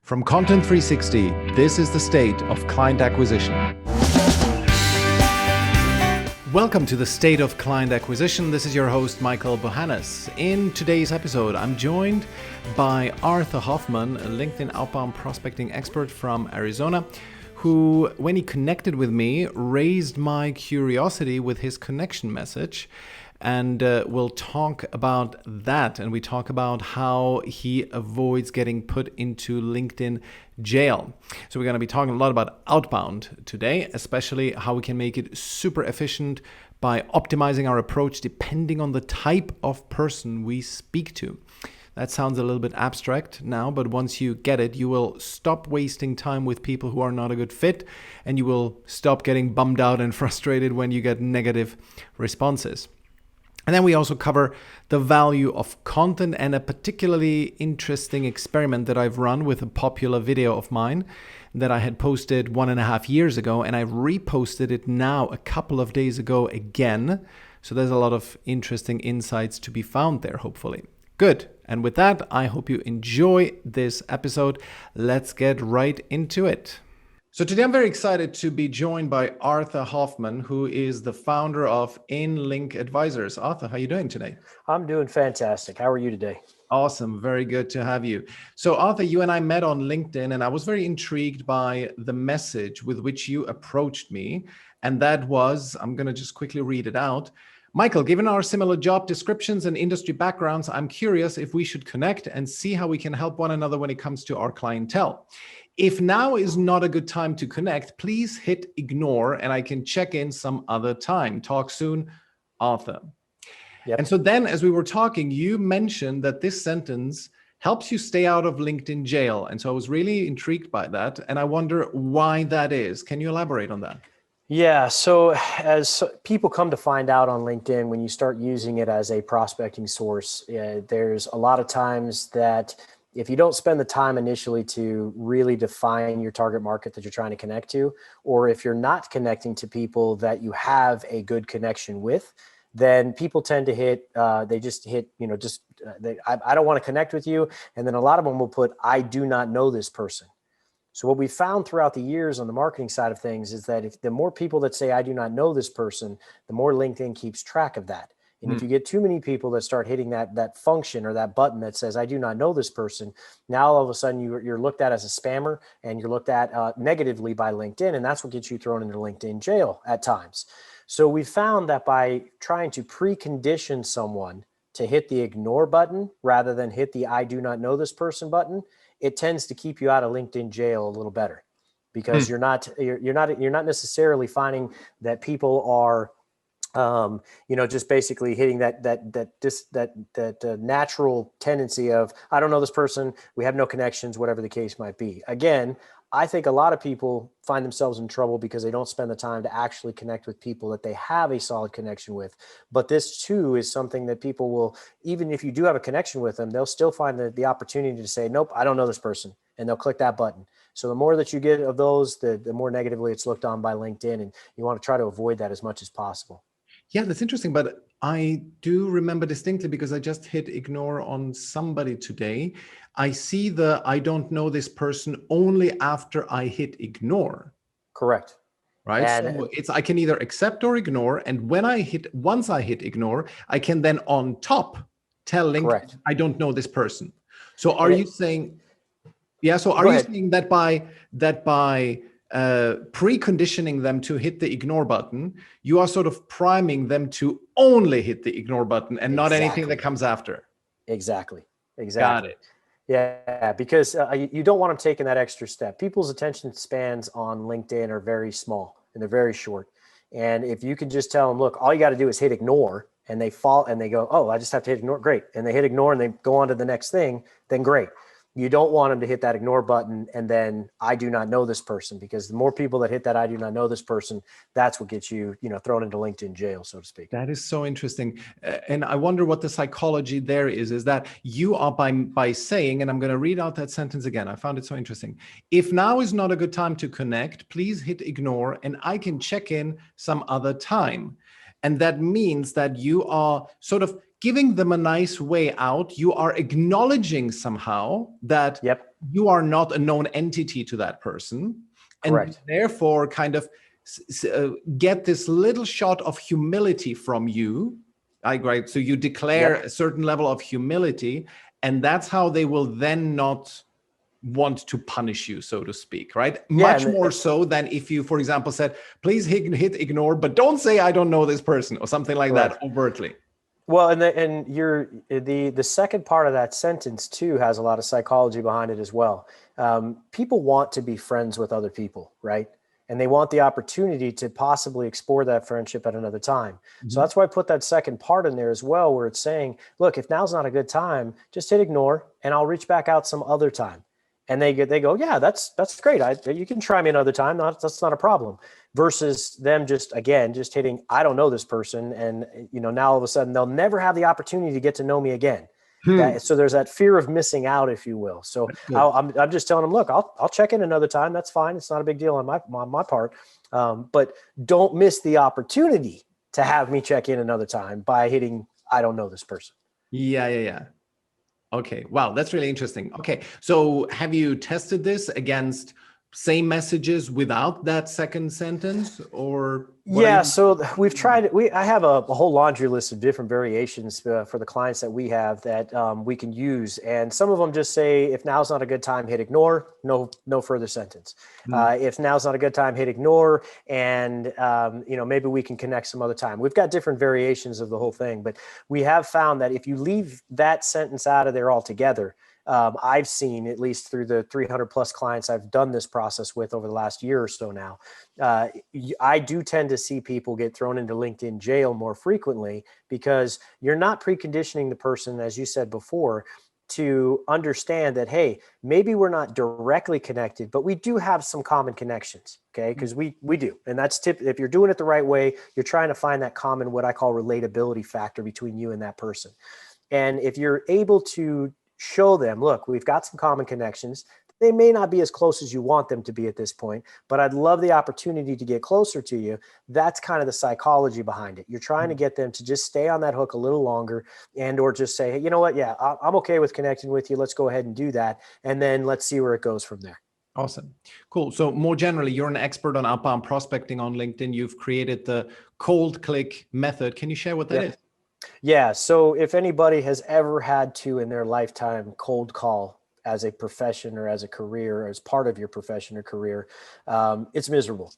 From Content 360, this is the state of client acquisition. Welcome to the State of Client Acquisition. This is your host, Michal. In today's episode, I'm joined by Arthur Hoffman, a LinkedIn outbound prospecting expert from Arizona, who, when he connected with me, raised my curiosity with his connection message. And we'll talk about that. And we talk about how he avoids getting put into LinkedIn jail. So we're going to be talking a lot about outbound today, especially how we can make it super efficient by optimizing our approach depending on the type of person we speak to. That sounds a little bit abstract now, but once you get it, you will stop wasting time with people who are not a good fit, and you will stop getting bummed out and frustrated when you get negative responses. And then we also cover the value of content and a particularly interesting experiment that I've run with a popular video of mine that I had posted 1.5 years ago, and I've reposted it now a couple of days ago again. So there's a lot of interesting insights to be found there, hopefully. Good. And with that, I hope you enjoy this episode. Let's get right into it. So today I'm very excited to be joined by Arthur Hoffman, who is the founder of InLink Advisors. Arthur, how are you doing today? I'm doing fantastic. How are you today? Awesome. Very good to have you. So Arthur, you and I met on LinkedIn, and I was very intrigued by the message with which you approached me. And that was, I'm going to just quickly read it out. Michal, given our similar job descriptions and industry backgrounds, I'm curious if we should connect and see how we can help one another when it comes to our clientele. If now is not a good time to connect, please hit ignore and I can check in some other time. Talk soon, Arthur. Yep. And so then as we were talking, you mentioned that this sentence helps you stay out of LinkedIn jail. And so I was really intrigued by that. And I wonder why that is. Can you elaborate on that? Yeah. So as people come to find out on LinkedIn, when you start using it as a prospecting source, there's a lot of times that if you don't spend the time initially to really define your target market that you're trying to connect to, or if you're not connecting to people that you have a good connection with, then people tend to hit, I don't want to connect with you. And then a lot of them will put, I do not know this person. So what we found throughout the years on the marketing side of things is that if the more people that say, I do not know this person, the more LinkedIn keeps track of that. And if you get too many people that start hitting that function or that button that says, I do not know this person, now all of a sudden you're looked at as a spammer and you're looked at negatively by LinkedIn. And that's what gets you thrown into LinkedIn jail at times. So we found that by trying to precondition someone to hit the ignore button rather than hit the I do not know this person button, it tends to keep you out of LinkedIn jail a little better because you're not necessarily finding that people are just basically hitting that natural tendency of, I don't know this person, we have no connections, whatever the case might be. Again, I think a lot of people find themselves in trouble because they don't spend the time to actually connect with people that they have a solid connection with. But this too is something that people will, even if you do have a connection with them, they'll still find the opportunity to say, nope, I don't know this person. And they'll click that button. So the more that you get of those, the more negatively it's looked on by LinkedIn. And you want to try to avoid that as much as possible. Yeah, that's interesting. But I do remember distinctly because I just hit ignore on somebody today. I see the I don't know this person only after I hit ignore. Correct. Right. So I can either accept or ignore. And once I hit ignore, I can then on top tell LinkedIn, correct, I don't know this person. So are you saying, saying that by preconditioning them to hit the ignore button, you are sort of priming them to only hit the ignore button and not anything that comes after? Exactly. Got it. Yeah, because you don't want them taking that extra step. People's attention spans on LinkedIn are very small and they're very short. And if you can just tell them, look, all you got to do is hit ignore, and they fall and they go, oh, I just have to hit ignore. Great. And they hit ignore and they go on to the next thing, then great. You don't want them to hit that ignore button and then I do not know this person, because the more people that hit that I do not know this person, that's what gets you, thrown into LinkedIn jail, so to speak. That is so interesting. And I wonder what the psychology there is that you are by saying, and I'm going to read out that sentence again. I found it so interesting. If now is not a good time to connect, please hit ignore and I can check in some other time. And that means that you are sort of giving them a nice way out. You are acknowledging somehow that you are not a known entity to that person. Correct. And therefore kind of get this little shot of humility from you. Right? So you declare a certain level of humility, and that's how they will then not want to punish you, so to speak, right? Yeah, Much more so than if you, for example, said, please hit ignore, but don't say I don't know this person or something like that overtly. Well, and you're the second part of that sentence too has a lot of psychology behind it as well. People want to be friends with other people, right? And they want the opportunity to possibly explore that friendship at another time. So that's why I put that second part in there as well, where it's saying, look, if now's not a good time, just hit ignore and I'll reach back out some other time. And they go, yeah, that's great. You can try me another time. That's not a problem. Versus them just hitting, I don't know this person. And, now all of a sudden they'll never have the opportunity to get to know me again. So there's that fear of missing out, if you will. So I'm just telling them, look, I'll check in another time. That's fine. It's not a big deal on my part. But don't miss the opportunity to have me check in another time by hitting, I don't know this person. Yeah. Okay. Wow. That's really interesting. Okay. So have you tested this against same messages without that second sentence, or? So we've tried it. I have a whole laundry list of different variations for the clients that we have that we can use. And some of them just say, if now's not a good time, hit ignore, no further sentence. If now's not a good time, hit ignore. And, maybe we can connect some other time. We've got different variations of the whole thing, but we have found that if you leave that sentence out of there altogether, I've seen, at least through the 300 plus clients I've done this process with over the last year or so now, I do tend to see people get thrown into LinkedIn jail more frequently because you're not preconditioning the person, as you said before, to understand that, hey, maybe we're not directly connected, but we do have some common connections. Okay. Because we do. And that's if you're doing it the right way, you're trying to find that common, what I call relatability factor between you and that person. And if you're able to show them, look, we've got some common connections. They may not be as close as you want them to be at this point, but I'd love the opportunity to get closer to you. That's kind of the psychology behind it. You're trying to get them to just stay on that hook a little longer, and or just say, hey, you know what? Yeah, I'm okay with connecting with you. Let's go ahead and do that. And then let's see where it goes from there. Awesome. Cool. So more generally, you're an expert on outbound prospecting on LinkedIn. You've created the cold click method. Can you share what that is? Yeah. So if anybody has ever had to in their lifetime cold call as a profession or as a career, or as part of your profession or career, it's miserable.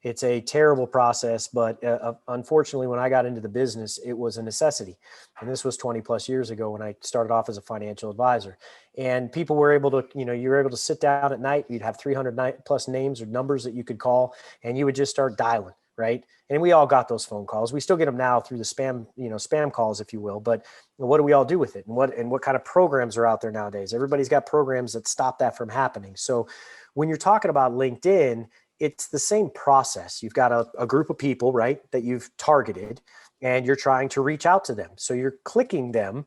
It's a terrible process, but unfortunately, when I got into the business, it was a necessity. And this was 20 plus years ago when I started off as a financial advisor. And people were able to, you were able to sit down at night, you'd have 300 plus names or numbers that you could call, and you would just start dialing. Right. And we all got those phone calls. We still get them now through the spam calls, if you will. But what do we all do with it? And what kind of programs are out there nowadays? Everybody's got programs that stop that from happening. So when you're talking about LinkedIn, it's the same process. You've got a group of people, right, that you've targeted, and you're trying to reach out to them. So you're clicking them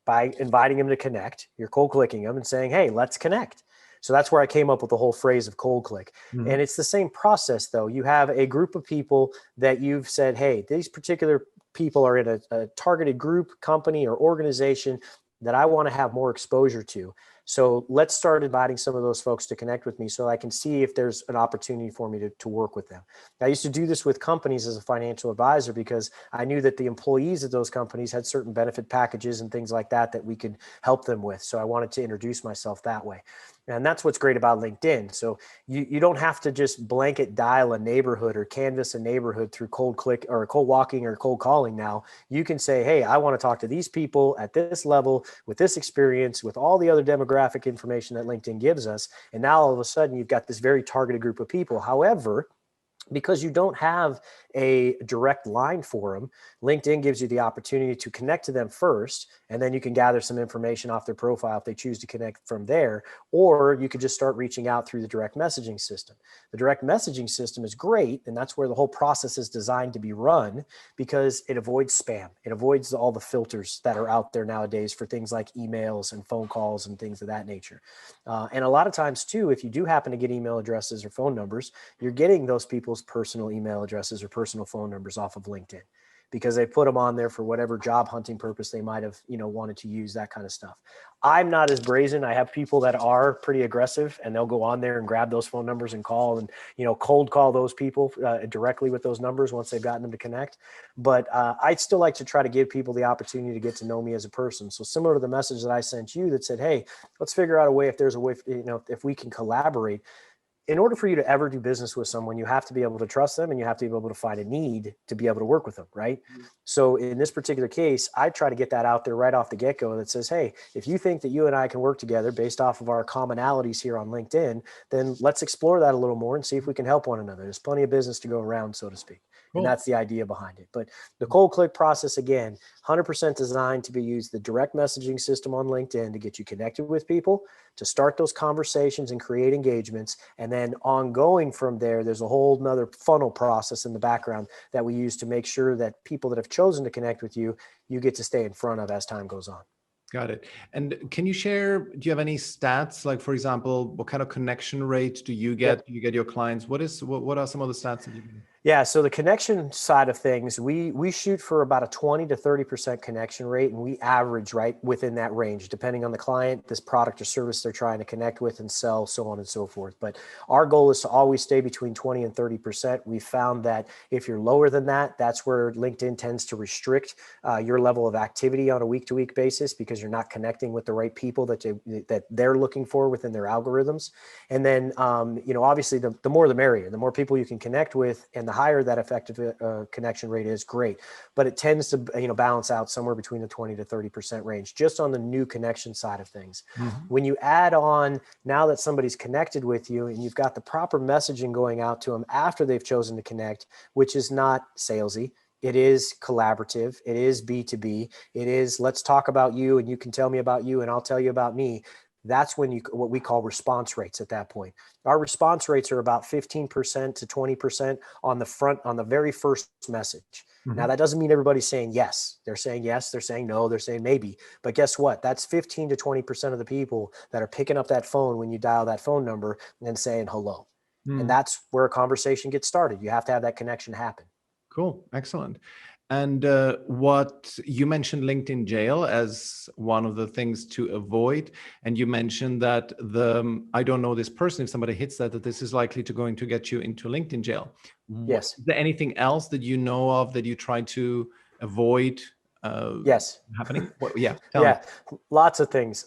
by inviting them to connect. You're cold clicking them and saying, hey, let's connect. So that's where I came up with the whole phrase of cold click. Mm-hmm. And it's the same process, though. You have a group of people that you've said, hey, these particular people are in a targeted group, company, or organization that I want to have more exposure to. So let's start inviting some of those folks to connect with me so I can see if there's an opportunity for me to work with them. I used to do this with companies as a financial advisor because I knew that the employees of those companies had certain benefit packages and things like that we could help them with. So I wanted to introduce myself that way. And that's what's great about LinkedIn. So you don't have to just blanket dial a neighborhood or canvas a neighborhood through cold click or cold walking or cold calling. Now you can say, hey, I want to talk to these people at this level with this experience, with all the other demographic information that LinkedIn gives us. And now all of a sudden you've got this very targeted group of people. However, because you don't have a direct line for them, LinkedIn gives you the opportunity to connect to them first, and then you can gather some information off their profile if they choose to connect from there, or you could just start reaching out through the direct messaging system. The direct messaging system is great, and that's where the whole process is designed to be run because it avoids spam. It avoids all the filters that are out there nowadays for things like emails and phone calls and things of that nature. And a lot of times too, if you do happen to get email addresses or phone numbers, you're getting those people's personal email addresses or personal phone numbers off of LinkedIn. because they put them on there for whatever job hunting purpose they might have, wanted to use, that kind of stuff. I'm not as brazen. I have people that are pretty aggressive, and they'll go on there and grab those phone numbers and call and, cold call those people directly with those numbers once they've gotten them to connect. But I'd still like to try to give people the opportunity to get to know me as a person. So similar to the message that I sent you that said, hey, let's figure out a way, if there's a way, if we can collaborate. In order for you to ever do business with someone, you have to be able to trust them, and you have to be able to find a need to be able to work with them, right? Mm-hmm. So in this particular case, I try to get that out there right off the get-go that says, hey, if you think that you and I can work together based off of our commonalities here on LinkedIn, then let's explore that a little more and see if we can help one another. There's plenty of business to go around, so to speak. Cool. And that's the idea behind it. But the cold click process, again, 100% designed to be used, the direct messaging system on LinkedIn, to get you connected with people, to start those conversations and create engagements. And then ongoing from there, there's a whole nother funnel process in the background that we use to make sure that people that have chosen to connect with you, you get to stay in front of as time goes on. Got it. And can you share, do you have any stats? Like, for example, what kind of connection rate do you get? Yep. Do you get your clients? What are some of the stats that you can? Yeah. So the connection side of things, we shoot for about a 20 to 30% connection rate, and we average right within that range, depending on the client, this product or service they're trying to connect with and sell, so on and so forth. But our goal is to always stay between 20 and 30%. We found that if you're lower than that, that's where LinkedIn tends to restrict your level of activity on a week-to-week basis, because you're not connecting with the right people that they're looking for within their algorithms. And then, obviously the more the merrier. The more people you can connect with, and the higher that effective connection rate is, great. But it tends to balance out somewhere between the 20 to 30% range, just on the new connection side of things. Mm-hmm. When you add on, now that somebody's connected with you and you've got the proper messaging going out to them after they've chosen to connect, which is not salesy. It is collaborative. It is B2B. It is, let's talk about you and you can tell me about you and I'll tell you about me. That's when what we call response rates at that point. Our response rates are about 15% to 20% on the very first message. Mm-hmm. Now, that doesn't mean everybody's saying yes. They're saying yes, they're saying no, they're saying maybe. But guess what? That's 15 to 20% of the people that are picking up that phone when you dial that phone number and saying hello. Mm. And that's where a conversation gets started. You have to have that connection happen. Cool. Excellent. And what you mentioned LinkedIn jail as one of the things to avoid. And you mentioned that I don't know this person, if somebody hits that this is likely going to get you into LinkedIn jail. Yes. Is there anything else that you know of that you try to avoid yes. happening? Yeah. Yeah, lots of things.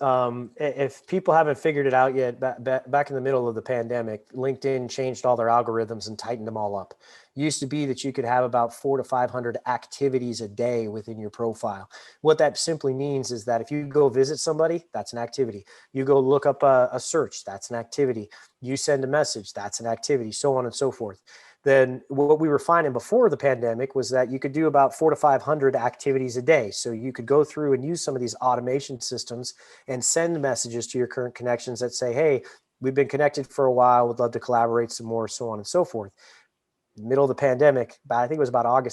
If people haven't figured it out yet, back in the middle of the pandemic, LinkedIn changed all their algorithms and tightened them all up. It used to be that you could have about 400 to 500 activities a day within your profile. What that simply means is that if you go visit somebody, that's an activity. You go look up a search, that's an activity. You send a message, that's an activity, so on and so forth. Then what we were finding before the pandemic was that you could do about 400 to 500 activities a day. So you could go through and use some of these automation systems and send messages to your current connections that say, hey, we've been connected for a while, would love to collaborate some more, so on and so forth. Middle of the pandemic, I think it was about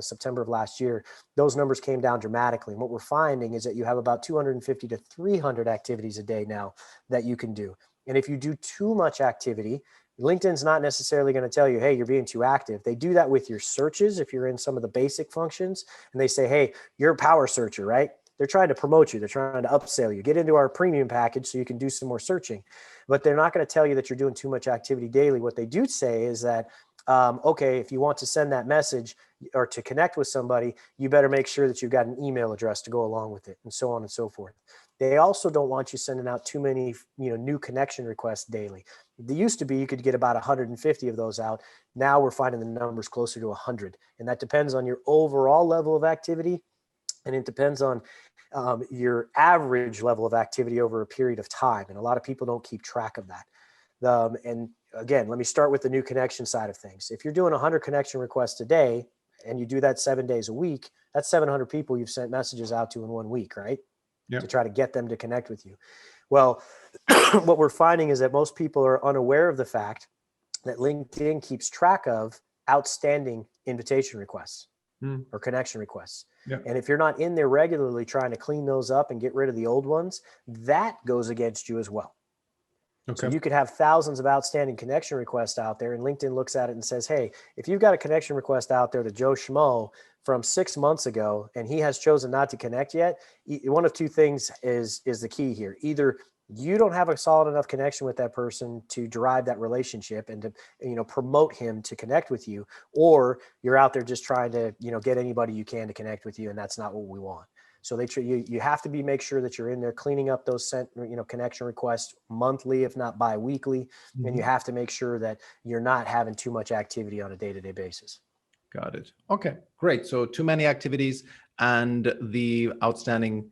September of last year, those numbers came down dramatically. And what we're finding is that you have about 250 to 300 activities a day now that you can do. And if you do too much activity, LinkedIn's not necessarily going to tell you, hey, you're being too active. They do that with your searches if you're in some of the basic functions, and they say, hey, you're a power searcher, right? They're trying to promote you. They're trying to upsell you. Get into our premium package so you can do some more searching. But they're not going to tell you that you're doing too much activity daily. What they do say is that, okay, if you want to send that message or to connect with somebody, you better make sure that you've got an email address to go along with it, and so on and so forth. They also don't want you sending out too many, new connection requests daily. They used to be, you could get about 150 of those out. Now we're finding the numbers closer to 100. And that depends on your overall level of activity. And it depends on your average level of activity over a period of time. And a lot of people don't keep track of that. And again, let me start with the new connection side of things. If you're doing 100 connection requests a day and you do that 7 days a week, that's 700 people you've sent messages out to in 1 week, right? Yeah. To try to get them to connect with you. Well, what we're finding is that most people are unaware of the fact that LinkedIn keeps track of outstanding invitation requests or connection requests. Yeah. And if you're not in there regularly trying to clean those up and get rid of the old ones, that goes against you as well. So Okay. you could have thousands of outstanding connection requests out there, and LinkedIn looks at it and says, hey, if you've got a connection request out there to Joe Schmo from 6 months ago, and he has chosen not to connect yet, one of two things is the key here. Either you don't have a solid enough connection with that person to drive that relationship and to, promote him to connect with you, or you're out there just trying to, get anybody you can to connect with you. And that's not what we want. So you have to make sure that you're in there cleaning up those connection requests monthly, if not bi-weekly. And you have to make sure that you're not having too much activity on a day-to-day basis. Got it. Okay, great. So too many activities and the outstanding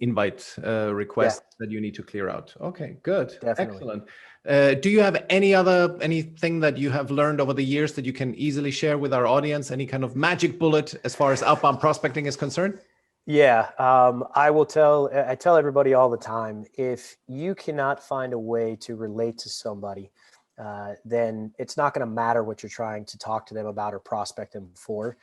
invite requests that you need to clear out. Okay, good. Definitely. Excellent. Do you have anything that you have learned over the years that you can easily share with our audience? Any kind of magic bullet as far as outbound prospecting is concerned? Yeah, I tell everybody all the time, if you cannot find a way to relate to somebody, then it's not going to matter what you're trying to talk to them about or prospect them for.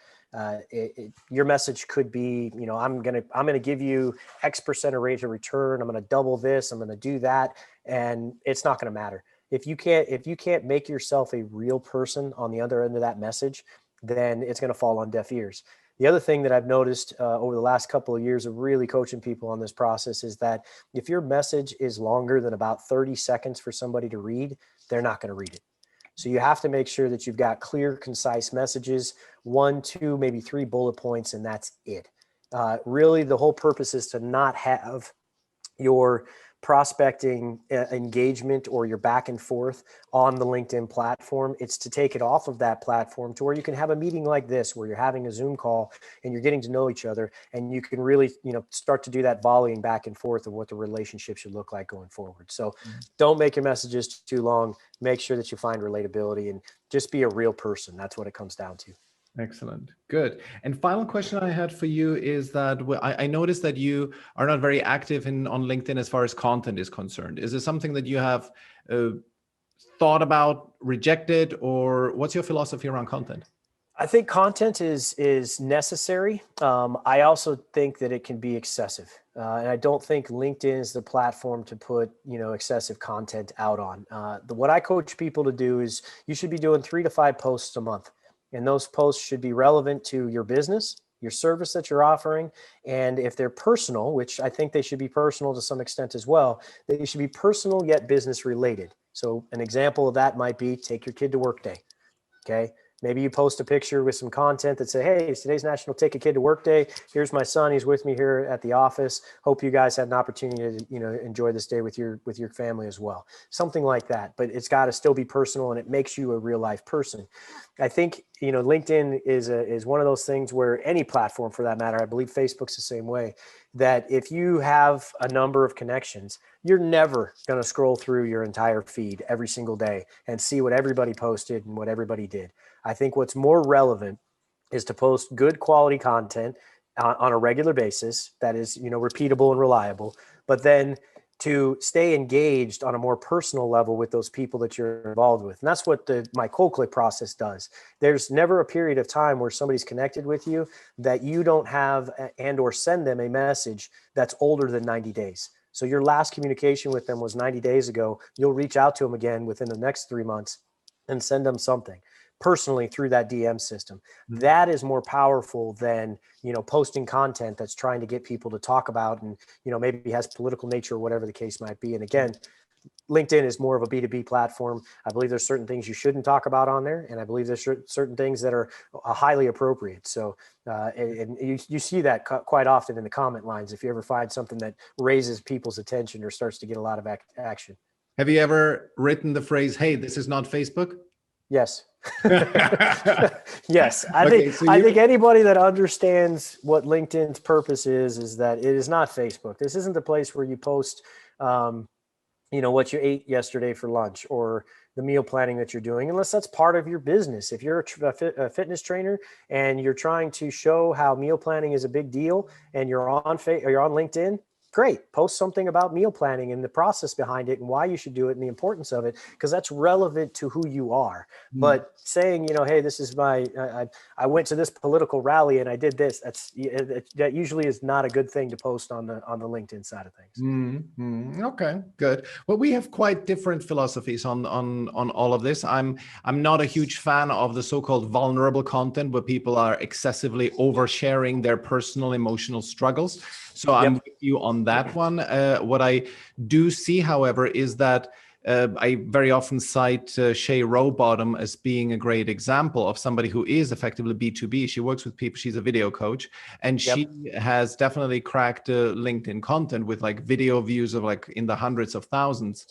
Your message could be, I'm gonna give you X% of rate of return. I'm gonna double this. I'm gonna do that, and it's not going to matter if you can't make yourself a real person on the other end of that message. Then it's going to fall on deaf ears. The other thing that I've noticed over the last couple of years of really coaching people on this process is that if your message is longer than about 30 seconds for somebody to read, they're not going to read it. So you have to make sure that you've got clear, concise messages, 1, 2, maybe 3 bullet points, and that's it. Really, the whole purpose is to not have your prospecting engagement or your back and forth on the LinkedIn platform. It's to take it off of that platform to where you can have a meeting like this, where you're having a Zoom call and you're getting to know each other, and you can really, start to do that volleying back and forth of what the relationship should look like going forward. So don't make your messages too long. Make sure that you find relatability and just be a real person. That's what it comes down to. Excellent. Good. And final question I had for you is that I noticed that you are not very active on LinkedIn as far as content is concerned. Is this something that you have thought about, rejected, or what's your philosophy around content? I think content is necessary. I also think that it can be excessive. And I don't think LinkedIn is the platform to put, excessive content out on. What I coach people to do is you should be doing 3 to 5 posts a month. And those posts should be relevant to your business, your service that you're offering. And if they're personal, which I think they should be personal to some extent as well, they should be personal yet business related. So an example of that might be take your kid to work day. Okay. Maybe you post a picture with some content that say, hey, today's National Take a Kid to Work Day. Here's my son. He's with me here at the office. Hope you guys had an opportunity to, enjoy this day with your family as well. Something like that. But it's got to still be personal, and it makes you a real life person. I think, LinkedIn is one of those things where any platform for that matter, I believe Facebook's the same way, that if you have a number of connections, you're never going to scroll through your entire feed every single day and see what everybody posted and what everybody did. I think what's more relevant is to post good quality content on a regular basis that is, repeatable and reliable, but then to stay engaged on a more personal level with those people that you're involved with. And that's what my cold click process does. There's never a period of time where somebody's connected with you that you don't have and or send them a message that's older than 90 days. So your last communication with them was 90 days ago. You'll reach out to them again within the next 3 months and send them something personally through that DM system. That is more powerful than, posting content that's trying to get people to talk about and, maybe has political nature or whatever the case might be. And again, LinkedIn is more of a B2B platform. I believe there's certain things you shouldn't talk about on there. And I believe there's certain things that are highly appropriate. So, and you see that quite often in the comment lines, if you ever find something that raises people's attention or starts to get a lot of action. Have you ever written the phrase, hey, this is not Facebook? Yes. Yes. I think anybody that understands what LinkedIn's purpose is that it is not Facebook. This isn't the place where you post, what you ate yesterday for lunch or the meal planning that you're doing, unless that's part of your business. If you're a fitness trainer and you're trying to show how meal planning is a big deal and you're on LinkedIn, great. Post something about meal planning and the process behind it and why you should do it and the importance of it, because that's relevant to who you are. Mm. But saying, hey, this is I went to this political rally and I did this. That usually is not a good thing to post on the LinkedIn side of things. Okay, good. Well, we have quite different philosophies on all of this. I'm not a huge fan of the so-called vulnerable content where people are excessively oversharing their personal emotional struggles. So I'm with you on that one. What I do see, however, is that I very often cite Shay Rowbottom as being a great example of somebody who is effectively B2B. She works with people. She's a video coach, and she has definitely cracked LinkedIn content with like video views of like in the hundreds of thousands.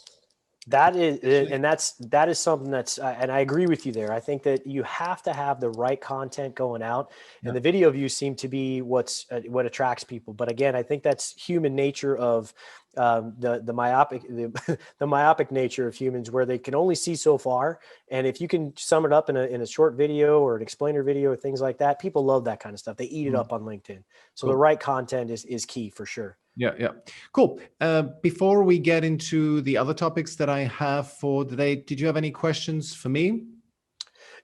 That is something that's, and I agree with you there. I think that you have to have the right content going out, and the video views seem to be what attracts people. But again, I think that's human nature of the myopic nature of humans, where they can only see so far. And if you can sum it up in a short video or an explainer video or things like that, people love that kind of stuff. They eat it up on LinkedIn. So the right content is key for sure. Yeah. Cool. Before we get into the other topics that I have for today, did you have any questions for me?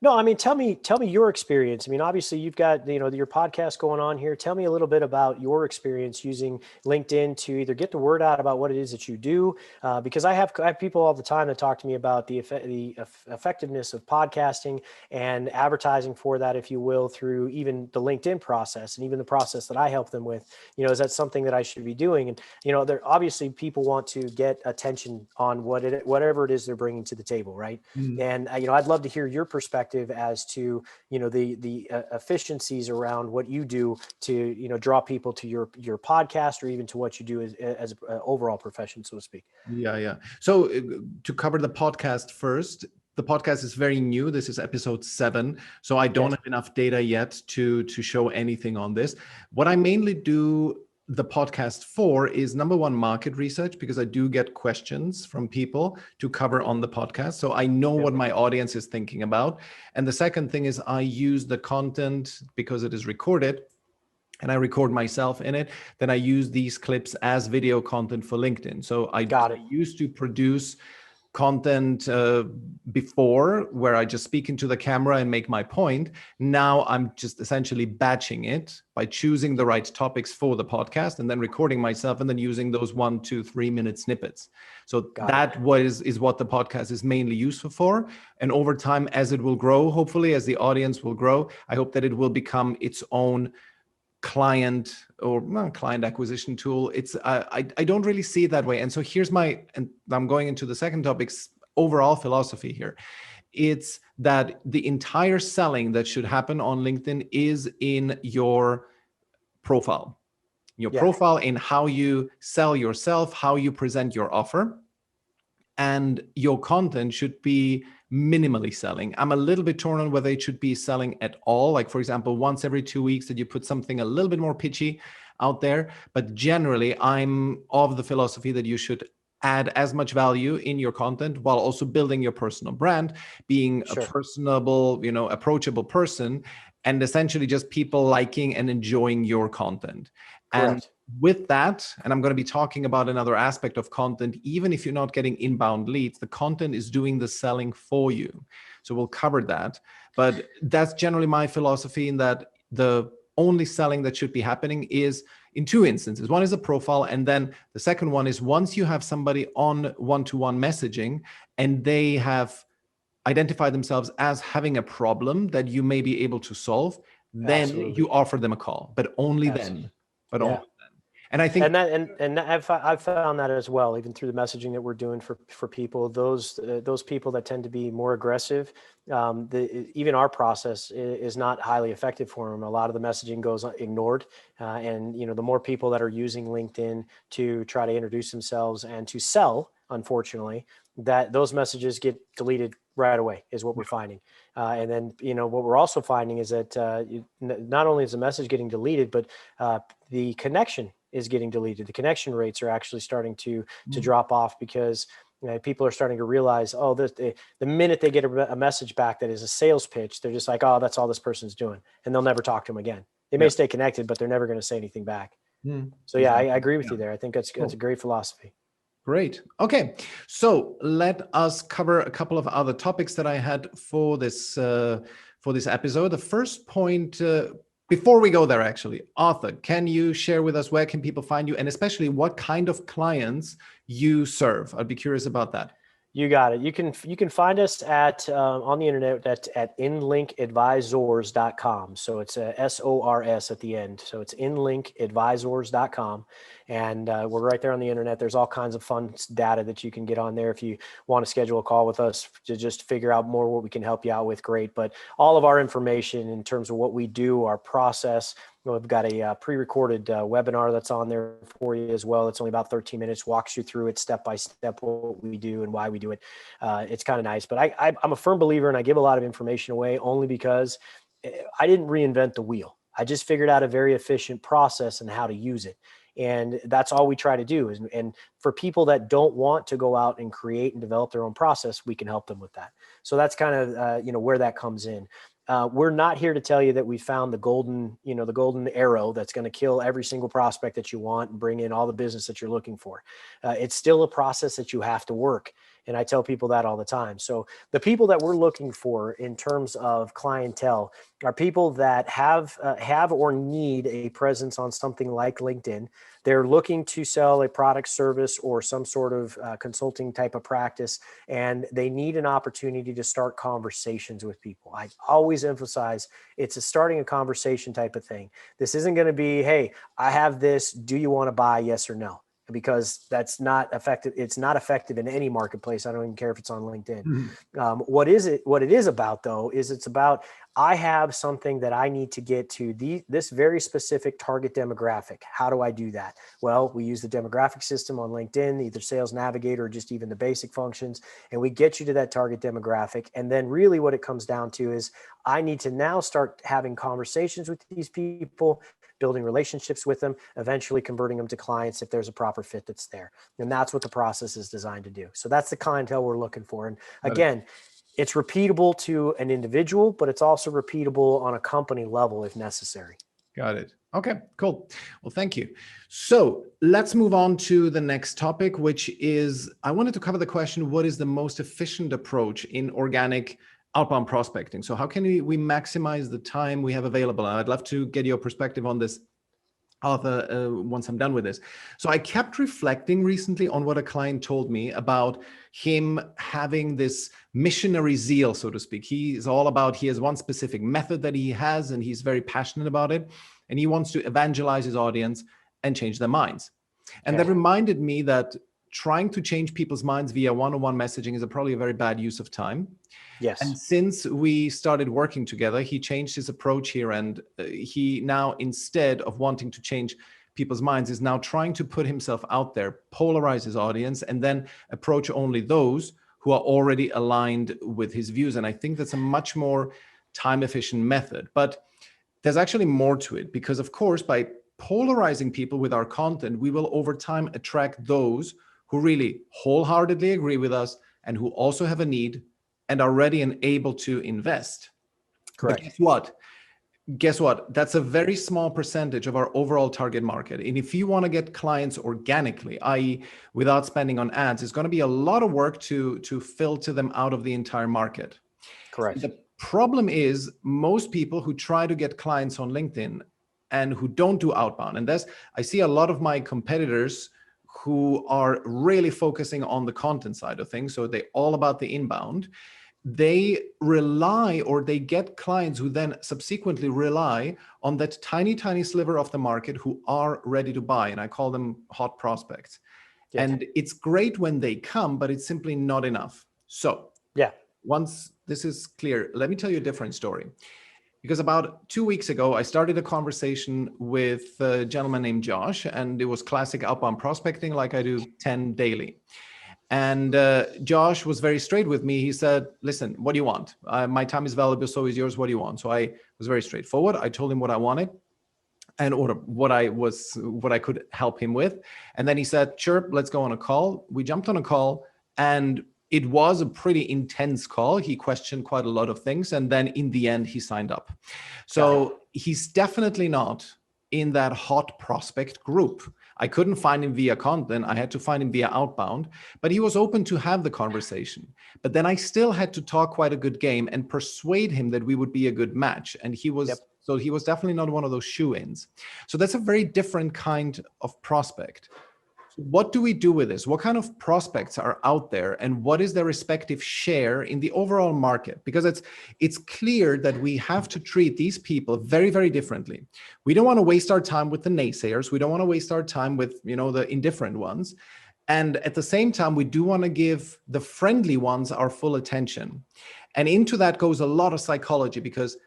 No, I mean, tell me your experience. I mean, obviously you've got, your podcast going on here. Tell me a little bit about your experience using LinkedIn to either get the word out about what it is that you do, because I have people all the time that talk to me about the effectiveness of podcasting and advertising for that, if you will, through even the LinkedIn process and even the process that I help them with. Is that something that I should be doing? And there obviously people want to get attention on whatever it is they're bringing to the table, right? And I'd love to hear your perspective as to the efficiencies around what you do to draw people to your podcast, or even to what you do as an overall profession, so to speak. Yeah. So to cover the podcast first, the podcast is very new. This is episode 7, so I don't have enough data yet to show anything on this. What I mainly do the podcast for is, number one, market research, because I do get questions from people to cover on the podcast. So I know what my audience is thinking about. And the second thing is I use the content because it is recorded and I record myself in it. Then I use these clips as video content for LinkedIn. So I used to produce content before, where I just speak into the camera and make my point. Now I'm just essentially batching it by choosing the right topics for the podcast and then recording myself and then using those 1, 2, 3 minute snippets. So that is what the podcast is mainly useful for. And over time, as it will grow, hopefully as the audience will grow, I hope that it will become its own client or client acquisition tool. It's I don't really see it that way. And so here's and I'm going into the second topic's overall philosophy here. It's that the entire selling that should happen on LinkedIn is in your profile. Your profile, in how you sell yourself, how you present your offer. And your content should be minimally selling. I'm a little bit torn on whether it should be selling at all. Like, for example, once every 2 weeks that you put something a little bit more pitchy out there. But generally, I'm of the philosophy that you should add as much value in your content while also building your personal brand, being a personable, approachable person, and essentially just people liking and enjoying your content. And with that, and I'm going to be talking about another aspect of content, even if you're not getting inbound leads, the content is doing the selling for you. So we'll cover that. But that's generally my philosophy, in that the only selling that should be happening is in 2 instances. One is a profile. And then the second one is once you have somebody on one-to-one messaging and they have identified themselves as having a problem that you may be able to solve, then you offer them a call, but only then. Only then. And I think, and I've found that as well, even through the messaging that we're doing for people, those people that tend to be more aggressive, even our process is not highly effective for them. A lot of the messaging goes ignored, and the more people that are using LinkedIn to try to introduce themselves and to sell, unfortunately, that those messages get deleted right away is what we're finding. And then, what we're also finding is that not only is the message getting deleted, but the connection is getting deleted. The connection rates are actually starting to drop off, because people are starting to realize, the minute they get a message back that is a sales pitch, they're just like, oh, that's all this person's doing. And they'll never talk to them again. They may stay connected, but they're never going to say anything back. So yeah, I Exactly. agree with Yeah. you there. I think that's Cool. a great philosophy. Great. Okay. So let us cover a couple of other topics that I had for this episode. The first point, before we go there, actually, Arthur, can you share with us where can people find you, and especially what kind of clients you serve? I'd be curious about that. You got it. You can find us at on the internet at inlinkadvisors.com. So it's a SORS at the end. So it's inlinkadvisors.com. And we're right there on the internet. There's all kinds of fun data that you can get on there. If you want to schedule a call with us to just figure out more what we can help you out with, great. But all of our information in terms of what we do, our process, we've got a pre-recorded webinar that's on there for you as well. It's only about 13 minutes, walks you through it step by step, what we do and why we do it. It's kind of nice, but I'm a firm believer, and I give a lot of information away only because I didn't reinvent the wheel. I just figured out a very efficient process and how to use it. And that's all we try to do. And for people that don't want to go out and create and develop their own process, we can help them with that. So that's kind of, where that comes in. We're not here to tell you that we found the golden arrow that's going to kill every single prospect that you want and bring in all the business that you're looking for. It's still a process that you have to work. And I tell people that all the time. So the people that we're looking for in terms of clientele are people that have or need a presence on something like LinkedIn. They're looking to sell a product, service, or some sort of consulting type of practice, and they need an opportunity to start conversations with people. I always emphasize it's a starting a conversation type of thing. This isn't going to be, hey, I have this. Do you want to buy? Yes or no? Because that's not effective. It's not effective in any marketplace. I don't even care if it's on LinkedIn. What it is about though, is it's about, I have something that I need to get to this very specific target demographic. How do I do that? Well, we use the demographic system on LinkedIn, either Sales Navigator or just even the basic functions, and we get you to that target demographic. And then really what it comes down to is I need to now start having conversations with these people, building relationships with them, eventually converting them to clients if there's a proper fit that's there. And that's what the process is designed to do. So that's the clientele we're looking for. And again, it's repeatable to an individual, but it's also repeatable on a company level if necessary. Got it. Okay, cool. Well, thank you. So let's move on to the next topic, which is, I wanted to cover the question, what is the most efficient approach in organic outbound prospecting? So how can we maximize the time we have available? And I'd love to get your perspective on this, Arthur, once I'm done with this. So I kept reflecting recently on what a client told me about him having this missionary zeal, so to speak. He has one specific method that he has, and he's very passionate about it. And he wants to evangelize his audience and change their minds. And that reminded me that trying to change people's minds via one-on-one messaging is probably a very bad use of time. Yes. And since we started working together, he changed his approach here. And he now, instead of wanting to change people's minds, is now trying to put himself out there, polarize his audience, and then approach only those who are already aligned with his views. And I think that's a much more time-efficient method. But there's actually more to it, because, of course, by polarizing people with our content, we will over time attract those who really wholeheartedly agree with us and who also have a need and are ready and able to invest. Correct. But guess what? That's a very small percentage of our overall target market. And if you want to get clients organically, i.e. without spending on ads, it's going to be a lot of work to filter them out of the entire market. Correct. The problem is most people who try to get clients on LinkedIn and who don't do outbound, and I see a lot of my competitors who are really focusing on the content side of things. So they're all about the inbound. They rely, or they get clients who then subsequently rely on that tiny, tiny sliver of the market who are ready to buy. And I call them hot prospects. Yes. And it's great when they come, but it's simply not enough. So once this is clear, let me tell you a different story. Because about 2 weeks ago, I started a conversation with a gentleman named Josh, and it was classic outbound prospecting like I do 10 daily. And Josh was very straight with me. He said, listen, what do you want? My time is valuable, so is yours. What do you want? So I was very straightforward. I told him what I wanted and what I could help him with. And then he said, sure, let's go on a call. We jumped on a call, and it was a pretty intense call. He questioned quite a lot of things. And then in the end, he signed up. So he's definitely not in that hot prospect group. I couldn't find him via content. I had to find him via outbound, but he was open to have the conversation. But then I still had to talk quite a good game and persuade him that we would be a good match. And he was, so he was definitely not one of those shoo-ins. So that's a very different kind of prospect. What do we do with this? What kind of prospects are out there, and what is their respective share in the overall market? Because it's clear that we have to treat these people very, very differently. We don't want to waste our time with the naysayers. We don't want to waste our time with, you know, the indifferent ones. And at the same time, we do want to give the friendly ones our full attention. And into that goes a lot of psychology, because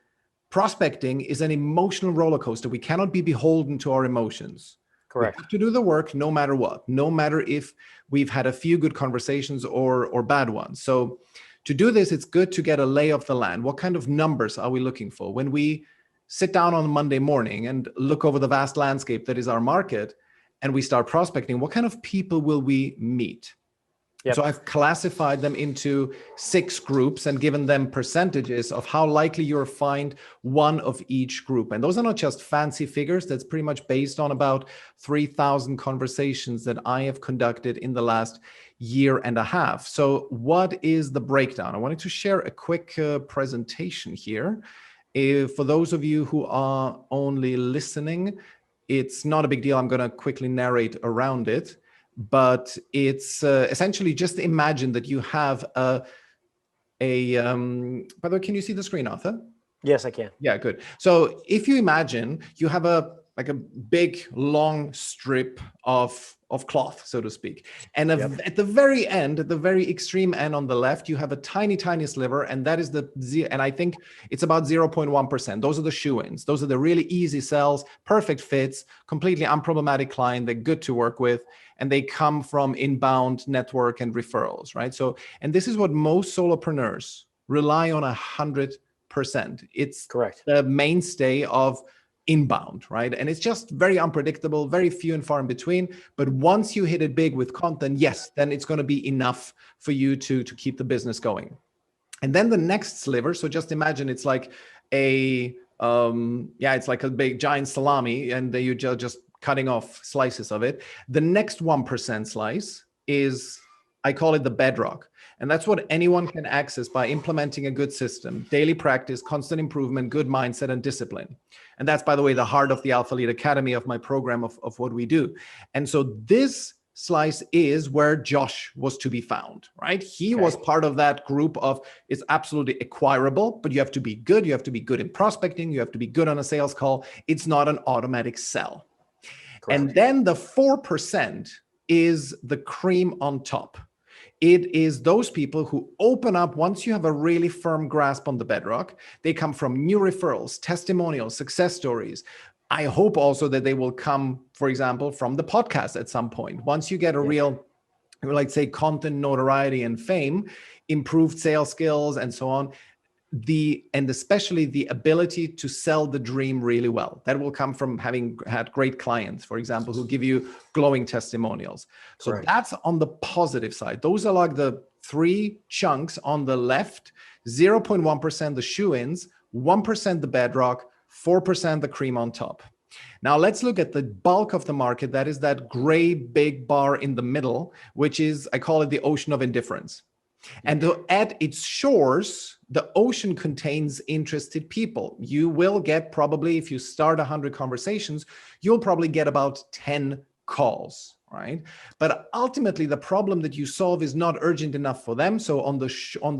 prospecting is an emotional roller coaster. We cannot be beholden to our emotions. Correct. We have to do the work no matter what, no matter if we've had a few good conversations or bad ones. So to do this, it's good to get a lay of the land. What kind of numbers are we looking for? When we sit down on a Monday morning and look over the vast landscape that is our market, and we start prospecting, what kind of people will we meet? So I've classified them into 6 groups and given them percentages of how likely you'll find one of each group. And those are not just fancy figures. That's pretty much based on about 3,000 conversations that I have conducted in the last year and a half. So what is the breakdown? I wanted to share a quick presentation here. For those of you who are only listening, it's not a big deal. I'm going to quickly narrate around it. But it's essentially, just imagine that you have by the way, can you see the screen, Arthur? Yes, I can. Yeah, good. So if you imagine you have a big long strip of cloth, so to speak. And at the very end, at the very extreme end on the left, you have a tiny, tiny sliver, and that is and I think it's about 0.1%. Those are the shoo-ins. Those are the really easy sells, perfect fits, completely unproblematic client. They're good to work with, and they come from inbound network and referrals, right? So, and this is what most solopreneurs rely on 100%. It's correct. The mainstay of inbound, right? And it's just very unpredictable, very few and far in between. But once you hit it big with content, yes, then it's going to be enough for you to keep the business going. And then the next sliver, so just imagine it's like it's like a big giant salami, and you just cutting off slices of it. The next 1% slice is, I call it the bedrock. And that's what anyone can access by implementing a good system, daily practice, constant improvement, good mindset, and discipline. And that's, by the way, the heart of the Alpha Lead Academy, of my program, of what we do. And so this slice is where Josh was to be found, right? He was part of that group of, it's absolutely acquirable, but you have to be good. You have to be good in prospecting. You have to be good on a sales call. It's not an automatic sell. Correct. And then the 4% is the cream on top. It is those people who open up once you have a really firm grasp on the bedrock. They come from new referrals, testimonials, success stories. I hope also that they will come, for example, from the podcast at some point. Once you get a real, like say, content notoriety and fame, improved sales skills and so on, and especially the ability to sell the dream really well. That will come from having had great clients, for example, who give you glowing testimonials. So Correct. That's on the positive side. Those are like the 3 chunks on the left: 0.1% the shoo-ins, 1% the bedrock, 4% the cream on top. Now let's look at the bulk of the market. That is that gray big bar in the middle, which is, I call it the ocean of indifference. And at its shores, the ocean contains interested people. You will get, probably, if you start 100 conversations, you'll probably get about 10 calls, right? But ultimately, the problem that you solve is not urgent enough for them. So on the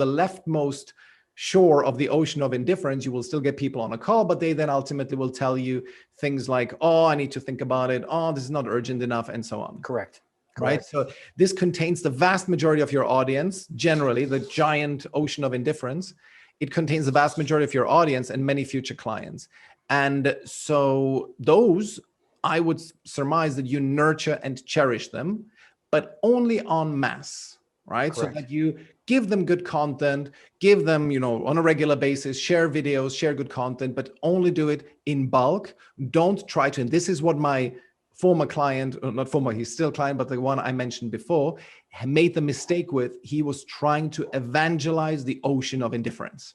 leftmost shore of the ocean of indifference, you will still get people on a call, but they then ultimately will tell you things like, oh, I need to think about it. Oh, this is not urgent enough, and so on. Correct. Right. So this contains the vast majority of your audience, generally the giant ocean of indifference. It contains the vast majority of your audience and many future clients. And so those, I would surmise that you nurture and cherish them, but only en masse, right? Correct. So that you give them good content, give them, on a regular basis, share videos, share good content, but only do it in bulk. Don't try to, and this is what my former client, or not former, he's still client, but the one I mentioned before, made the mistake with. He was trying to evangelize the ocean of indifference.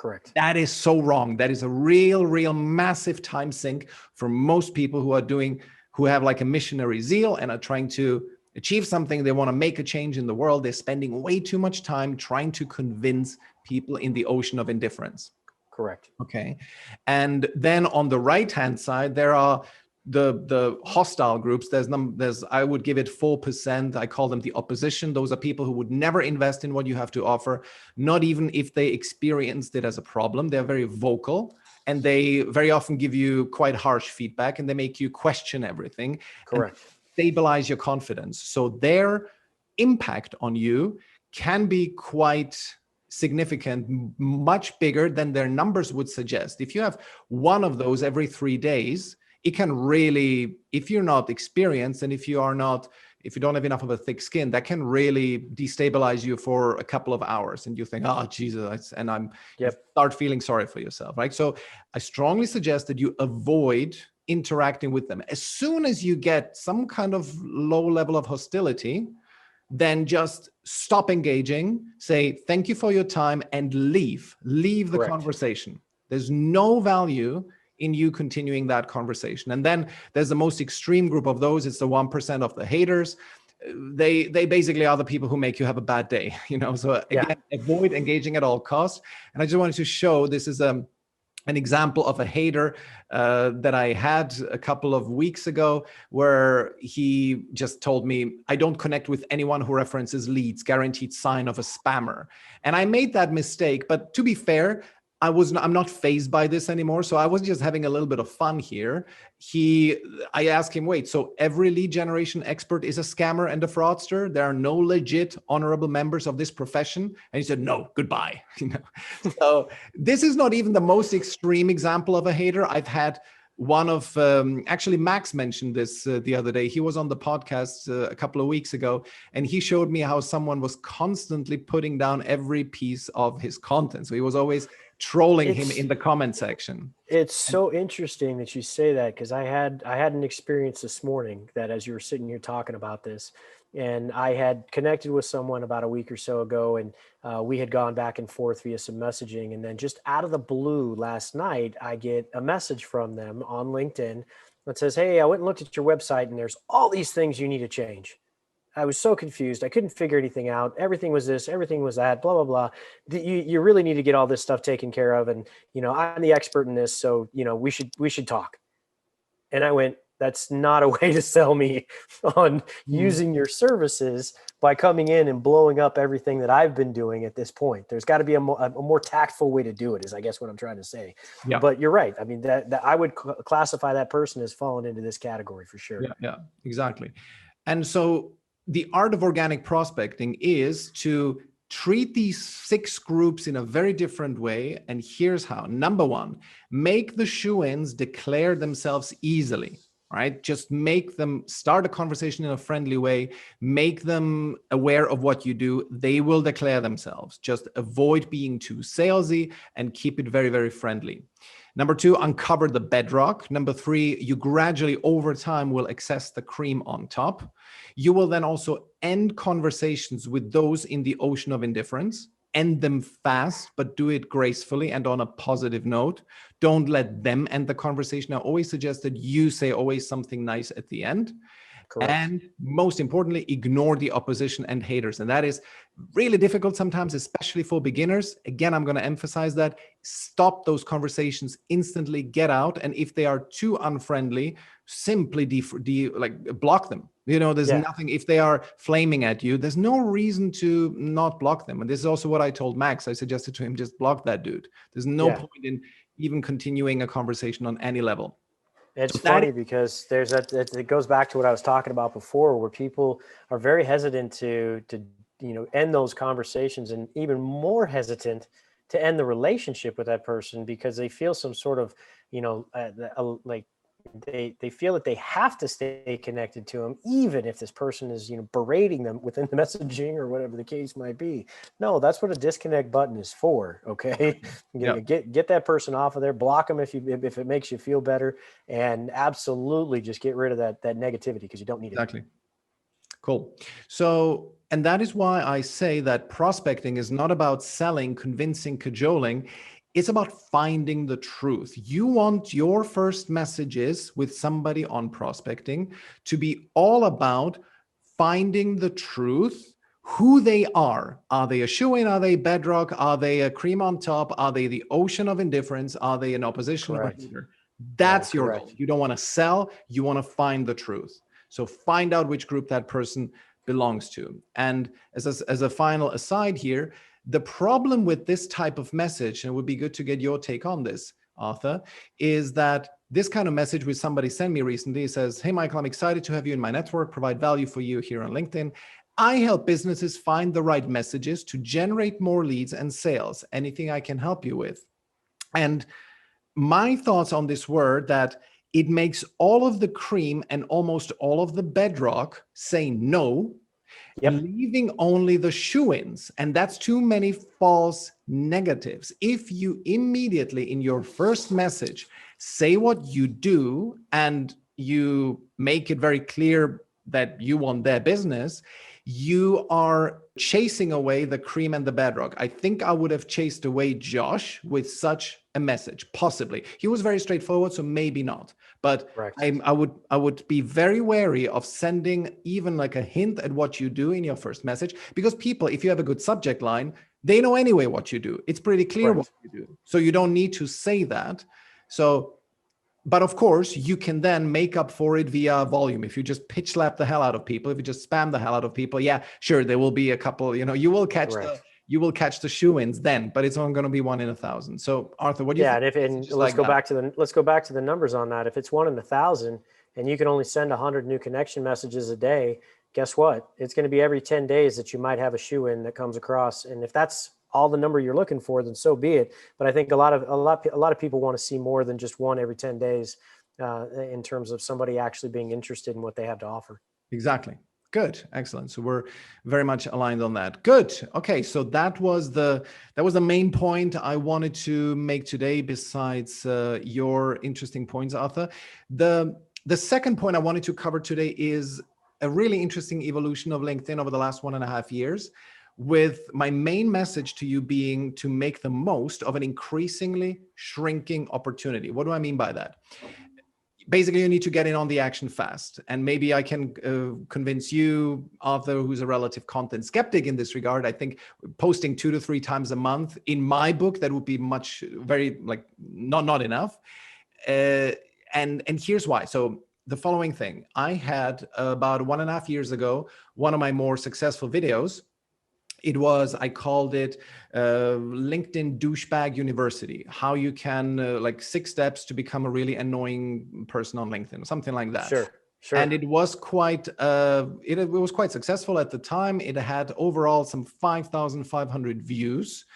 Correct. That is so wrong. That is a real massive time sink for most people who have like a missionary zeal and are trying to achieve something. They want to make a change in the world. They're spending way too much time trying to convince people in the ocean of indifference. Correct. Okay. And then on the right-hand side, there are the hostile groups. There's I would give it 4%. I call them the opposition. Those are people who would never invest in what you have to offer, not even if they experienced it as a problem. They're very vocal, and they very often give you quite harsh feedback, and they make you question everything. Correct. And stabilize your confidence. So their impact on you can be quite significant, much bigger than their numbers would suggest. If you have one of those every 3 days, it can really, if you're not experienced and if you don't have enough of a thick skin, that can really destabilize you for a couple of hours. And you think, oh, Jesus, and you start feeling sorry for yourself, right? So I strongly suggest that you avoid interacting with them. As soon as you get some kind of low level of hostility, then just stop engaging, say, thank you for your time, and leave the conversation. There's no value in you continuing that conversation. And then there's the most extreme group of those. It's the 1% of the haters. They basically are the people who make you have a bad day, So again, avoid engaging at all costs. And I just wanted to show, this is an example of a hater that I had a couple of weeks ago, where he just told me, I don't connect with anyone who references leads, guaranteed sign of a spammer. And I made that mistake, but to be fair, I'm not fazed by this anymore. So I was just having a little bit of fun here. I asked him, wait, so every lead generation expert is a scammer and a fraudster? There are no legit honorable members of this profession? And he said, no, goodbye. So this is not even the most extreme example of a hater. I've had one of, actually Max mentioned this the other day. He was on the podcast a couple of weeks ago, and he showed me how someone was constantly putting down every piece of his content. So he was always trolling him in the comment section. It's so interesting that you say that, because I had an experience this morning that, as you were sitting here talking about this, and I had connected with someone about a week or so ago, and we had gone back and forth via some messaging. And then just out of the blue last night, I get a message from them on LinkedIn that says, hey, I went and looked at your website and there's all these things you need to change. I was so confused. I couldn't figure anything out. Everything was this, everything was that, blah, blah, blah. You really need to get all this stuff taken care of. And, I'm the expert in this. So, we should talk. And I went, that's not a way to sell me on using your services by coming in and blowing up everything that I've been doing at this point. There's got to be a more tactful way to do it, is I guess what I'm trying to say. Yeah. But you're right. I mean, that I would classify that person as falling into this category for sure. Yeah, exactly. And so the art of organic prospecting is to treat these 6 groups in a very different way. And here's how. Number 1, make the Shoo-ins declare themselves easily, right? Just make them start a conversation in a friendly way, make them aware of what you do. They will declare themselves. Just avoid being too salesy and keep it very, very friendly. Number 2, uncover the bedrock. Number 3, you gradually over time will access the cream on top. You will then also end conversations with those in the ocean of indifference. End them fast, but do it gracefully and on a positive note. Don't let them end the conversation. I always suggest that you say always something nice at the end. Correct. And most importantly, ignore the opposition and haters. And that is really difficult sometimes, especially for beginners. Again, I'm going to emphasize that. Stop those conversations instantly, get out. And if they are too unfriendly, simply block them. There's nothing, if they are flaming at you, there's no reason to not block them. And this is also what I told Max. I suggested to him, just block that dude. There's no point in even continuing a conversation on any level. It's funny because it goes back to what I was talking about before, where people are very hesitant to end those conversations, and even more hesitant to end the relationship with that person because they feel some sort of, like they feel that they have to stay connected to them, even if this person is, berating them within the messaging or whatever the case might be. No, that's what a disconnect button is for. Okay. Get that person off of there, block them if it makes you feel better, and absolutely just get rid of that negativity, because you don't need it. Exactly. Cool. So, and that is why I say that prospecting is not about selling, convincing, cajoling. It's about finding the truth. You want your first messages with somebody on prospecting to be all about finding the truth, who they are. Are they a Shoo-in? Are they Bedrock? Are they a cream on top? Are they the ocean of indifference? Are they an opposition or a Correct. hater? Yeah, That's your goal. correct. You don't want to sell, you want to find the truth. So find out which group that person belongs to. And as a final aside here, the problem with this type of message, and it would be good to get your take on this, Arthur, is that this kind of message which somebody sent me recently says, hey, Michael, I'm excited to have you in my network, provide value for you here on LinkedIn. I help businesses find the right messages to generate more leads and sales. Anything I can help you with? And my thoughts on this were that it makes all of the cream and almost all of the bedrock say no, leaving only the shoo-ins. And that's too many false negatives. If you immediately in your first message say what you do and you make it very clear that you want their business, you are chasing away the cream and the bedrock. I think I would have chased away Josh with such a message, possibly. He was very straightforward, so maybe not. But I would be very wary of sending even like a hint at what you do in your first message, because people, if you have a good subject line, they know anyway what you do. It's pretty clear what you do. So you don't need to say that. So, but of course, you can then make up for it via volume. If you just pitch slap the hell out of people, if you just spam the hell out of people, yeah, sure, there will be a couple, you will catch the shoo-ins then, but it's only going to be 1 in 1,000. So Arthur, what do you think? And let's go back to the numbers on that. If it's 1 in 1,000 and you can only send 100 new connection messages a day, guess what? It's going to be every 10 days that you might have a shoo-in that comes across. And if that's all the number you're looking for, then so be it. But I think a lot of people want to see more than just one every 10 days in terms of somebody actually being interested in what they have to offer. Exactly. Good. Excellent. So we're very much aligned on that. Good. Okay. So that was the main point I wanted to make today, besides your interesting points, Arthur. The second point I wanted to cover today is a really interesting evolution of LinkedIn over the last 1.5 years, with my main message to you being to make the most of an increasingly shrinking opportunity. What do I mean by that? Basically, you need to get in on the action fast. And maybe I can convince you, Arthur, who's a relative content skeptic in this regard. I think posting 2 to 3 times a month, in my book, that would be not enough. And here's why. So the following thing, I had about 1.5 years ago, one of my more successful videos. I called it LinkedIn Douchebag University, how you can 6 steps to become a really annoying person on LinkedIn, something like that. Sure. And it was quite successful at the time. It had overall some 5,500 views,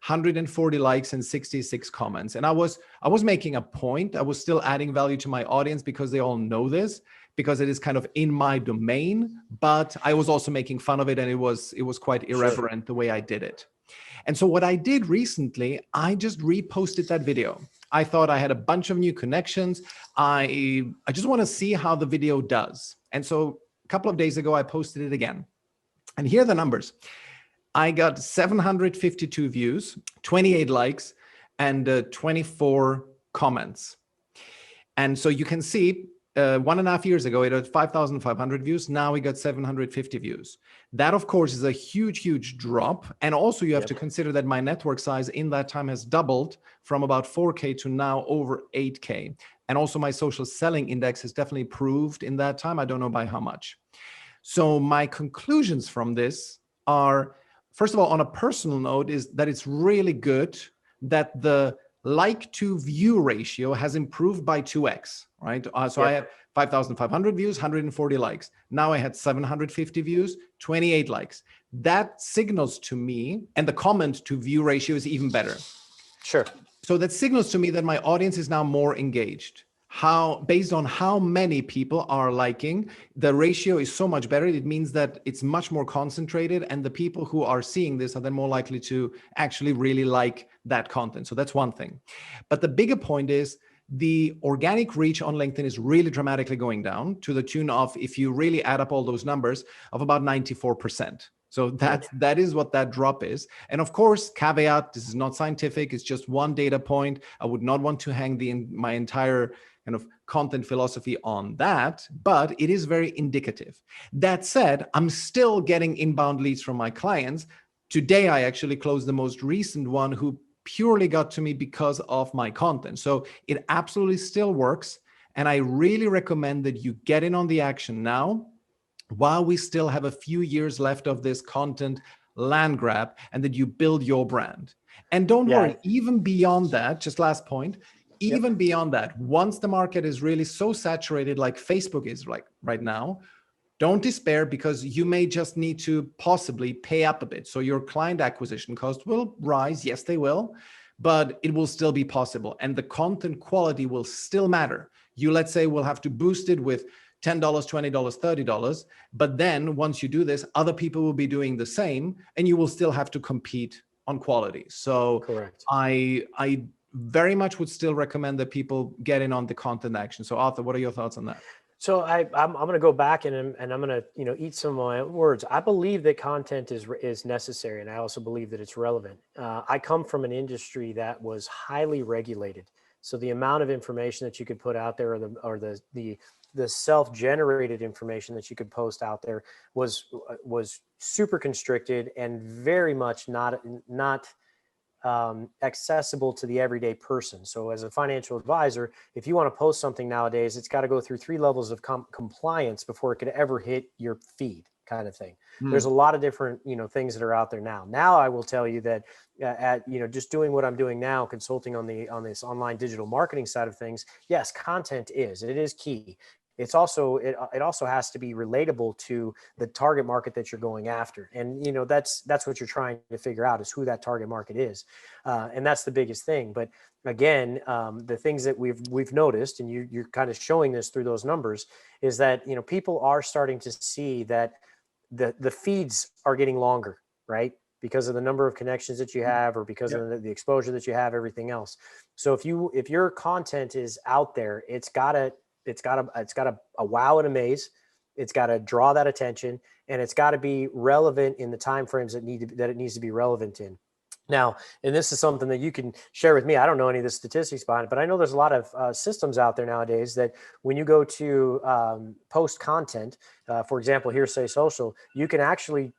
140 likes and 66 comments. And I was making a point. I was still adding value to my audience because they all know this, because it is kind of in my domain, but I was also making fun of it, and it was quite irreverent the way I did it. And so what I did recently, I just reposted that video. I thought I had a bunch of new connections. I just want to see how the video does. And so a couple of days ago, I posted it again. And here are the numbers. I got 752 views, 28 likes, and 24 comments. And so you can see 1.5 years ago, it had 5,500 views. Now we got 750 views. That, of course, is a huge, huge drop. And also you have to consider that my network size in that time has doubled from about 4K to now over 8K. And also my social selling index has definitely improved in that time. I don't know by how much. So my conclusions from this are, first of all, on a personal note, is that it's really good that the like to view ratio has improved by 2x, right? So I had 5,500 views, 140 likes. Now I had 750 views, 28 likes. That signals to me, and the comment to view ratio is even better. Sure. So that signals to me that my audience is now more engaged. Based on how many people are liking, the ratio is so much better. It means that it's much more concentrated, and the people who are seeing this are then more likely to actually really like that content. So that's one thing. But the bigger point is the organic reach on LinkedIn is really dramatically going down, to the tune of, if you really add up all those numbers, of about 94%. So that is what that drop is. And of course, caveat, this is not scientific. It's just one data point. I would not want to hang my entire kind of content philosophy on that, but it is very indicative. That said, I'm still getting inbound leads from my clients. Today, I actually closed the most recent one who purely got to me because of my content. So it absolutely still works. And I really recommend that you get in on the action now, while we still have a few years left of this content land grab, and that you build your brand. And don't worry, even beyond that, just last point, even beyond that, once the market is really so saturated like Facebook is like right now, don't despair, because you may just need to possibly pay up a bit. So your client acquisition cost will rise. Yes, they will, but it will still be possible. And the content quality will still matter. You, let's say, will have to boost it with $10, $20, $30. But then once you do this, other people will be doing the same, and you will still have to compete on quality. So correct. I very much would still recommend that people get in on the content action. So Arthur, what are your thoughts on that? So I'm going to go back and I'm going to, eat some of my words. I believe that content is necessary, and I also believe that it's relevant. I come from an industry that was highly regulated. So the amount of information that you could put out there, or the self-generated information that you could post out there was super constricted and very much not accessible to the everyday person. So as a financial advisor, if you want to post something nowadays, it's got to go through 3 levels of compliance before it could ever hit your feed, kind of thing. There's a lot of different, things that are out there now. Now I will tell you that just doing what I'm doing now, consulting on this online digital marketing side of things, yes, content is key. It's also, it also has to be relatable to the target market that you're going after. And, that's what you're trying to figure out, is who that target market is. And that's the biggest thing. But again, the things that we've noticed, and you're kind of showing this through those numbers, is that, people are starting to see that the feeds are getting longer, right? Because of the number of connections that you have, or because of the exposure that you have, everything else. So if your content is out there, it's got to wow and amaze. It's got to draw that attention, and it's got to be relevant in the timeframes that it needs to be relevant in. Now, and this is something that you can share with me. I don't know any of the statistics behind it, but I know there's a lot of systems out there nowadays that when you go to post content, for example, Hearsay Social, you can actually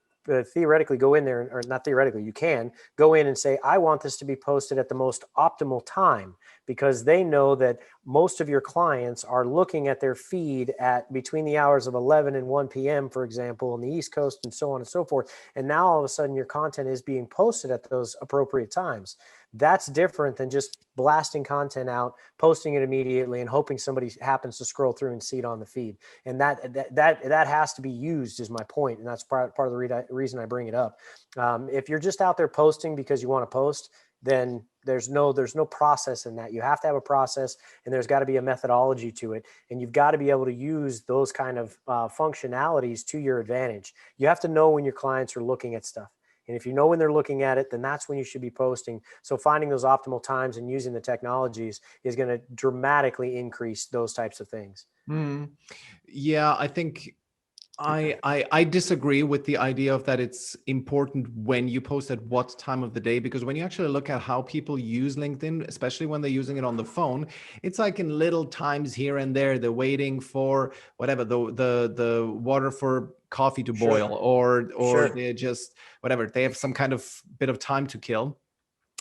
theoretically go in there, or not theoretically, you can go in and say, I want this to be posted at the most optimal time, because they know that most of your clients are looking at their feed at between the hours of 11 and 1 p.m., for example, on the East Coast, and so on and so forth. And now all of a sudden your content is being posted at those appropriate times. That's different than just blasting content out, posting it immediately, and hoping somebody happens to scroll through and see it on the feed. And that has to be used, is my point. And that's part of the reason I bring it up. If you're just out there posting because you want to post, then there's no process in that. You have to have a process, and there's got to be a methodology to it. And you've got to be able to use those kind of functionalities to your advantage. You have to know when your clients are looking at stuff. And if you know when they're looking at it, then that's when you should be posting. So finding those optimal times and using the technologies is going to dramatically increase those types of things. Yeah, I think I disagree with the idea of that it's important when you post at what time of the day, because when you actually look at how people use LinkedIn, especially when they're using it on the phone, it's like in little times here and there. They're waiting for whatever, the water for coffee to boil, or they're just whatever, they have some kind of bit of time to kill,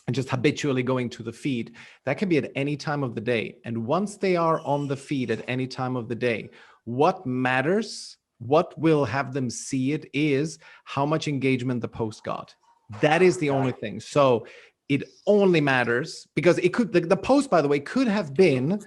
and just habitually going to the feed. That can be at any time of the day. And once they are on the feed at any time of the day, what matters, what will have them see it, is how much engagement the post got. That is the only thing. So it only matters because it could, the post, by the way, could have been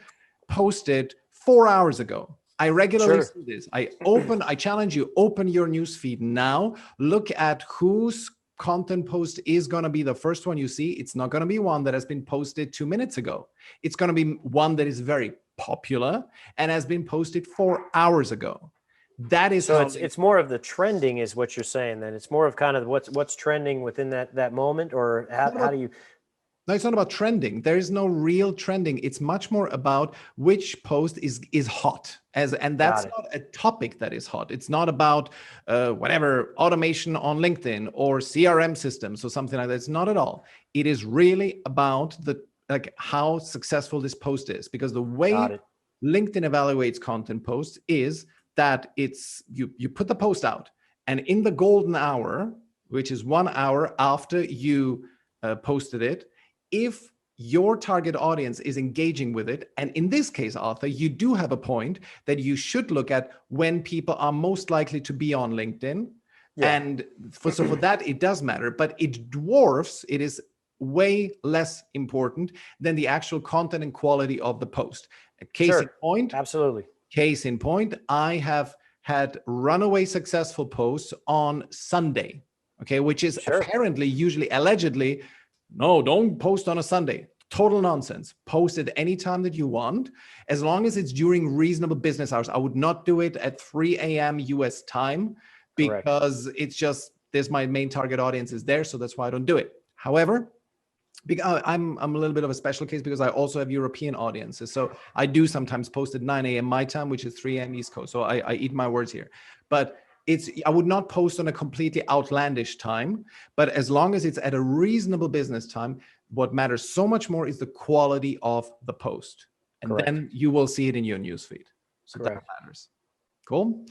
posted 4 hours ago. I regularly see this. I challenge you, open your news feed now, look at whose content post is going to be the first one you see. It's not going to be one that has been posted 2 minutes ago. It's going to be one that is very popular and has been posted 4 hours ago. That is so it's more of the trending, is what you're saying. Then it's more of kind of what's trending within that moment, or how do you? No, it's not about trending. There is no real trending. It's much more about which post is hot, and that's not a topic that is hot. It's not about whatever automation on LinkedIn or CRM systems or something like that. It's not at all. It is really about how successful this post is, because the way LinkedIn evaluates content posts is that it's you put the post out, and in the golden hour, which is 1 hour after you posted it, if your target audience is engaging with it, and in this case, Arthur, you do have a point that you should look at when people are most likely to be on LinkedIn. Yeah. And for that, it does matter, but it is way less important than the actual content and quality of the post. Case in point, absolutely. Case in point, I have had runaway successful posts on Sunday, okay, which is apparently, usually, allegedly, no, don't post on a Sunday. Total nonsense. Post it any time that you want, as long as it's during reasonable business hours. I would not do it at 3 a.m. US time, because it's just, there's my main target audience is there. So that's why I don't do it. However, I'm a little bit of a special case because I also have European audiences. So I do sometimes post at 9 a.m. my time, which is 3 a.m. East Coast. So I eat my words here. But I would not post on a completely outlandish time, but as long as it's at a reasonable business time, what matters so much more is the quality of the post. And then you will see it in your newsfeed. So that matters. Cool.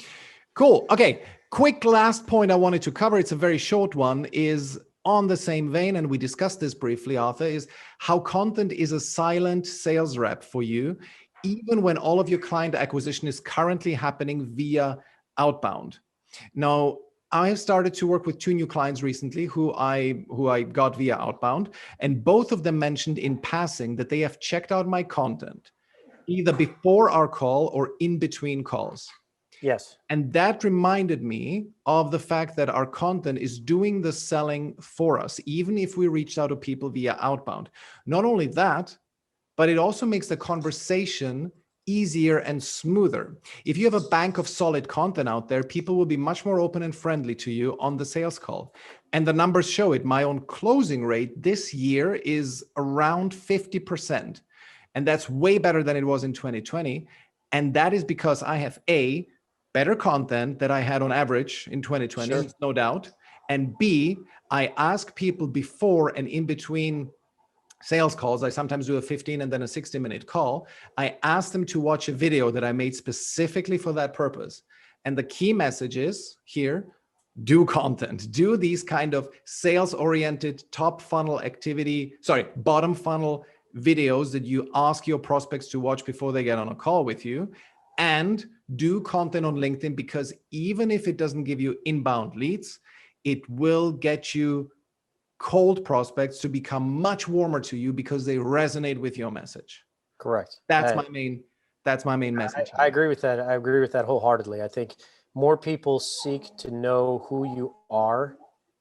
Okay. Quick last point I wanted to cover. It's a very short one, is on the same vein, and we discussed this briefly, Arthur, is how content is a silent sales rep for you, even when all of your client acquisition is currently happening via outbound. Now, I have started to work with 2 new clients recently who I got via outbound, and both of them mentioned in passing that they have checked out my content either before our call or in between calls. Yes. And that reminded me of the fact that our content is doing the selling for us, even if we reached out to people via outbound. Not only that, but it also makes the conversation easier and smoother. If you have a bank of solid content out there, people will be much more open and friendly to you on the sales call. And the numbers show it. My own closing rate this year is around 50%. And that's way better than it was in 2020. And that is because I have better content that I had on average in 2020, no doubt. And B, I ask people before and in between sales calls. I sometimes do a 15 and then a 60-minute call. I ask them to watch a video that I made specifically for that purpose. And the key message is here: do content, do these kind of sales-oriented bottom funnel videos that you ask your prospects to watch before they get on a call with you, and do content on LinkedIn, because even if it doesn't give you inbound leads, it will get you cold prospects to become much warmer to you because they resonate with your message. Correct. That's my main message. I agree with that. I agree with that wholeheartedly. I think more people seek to know who you are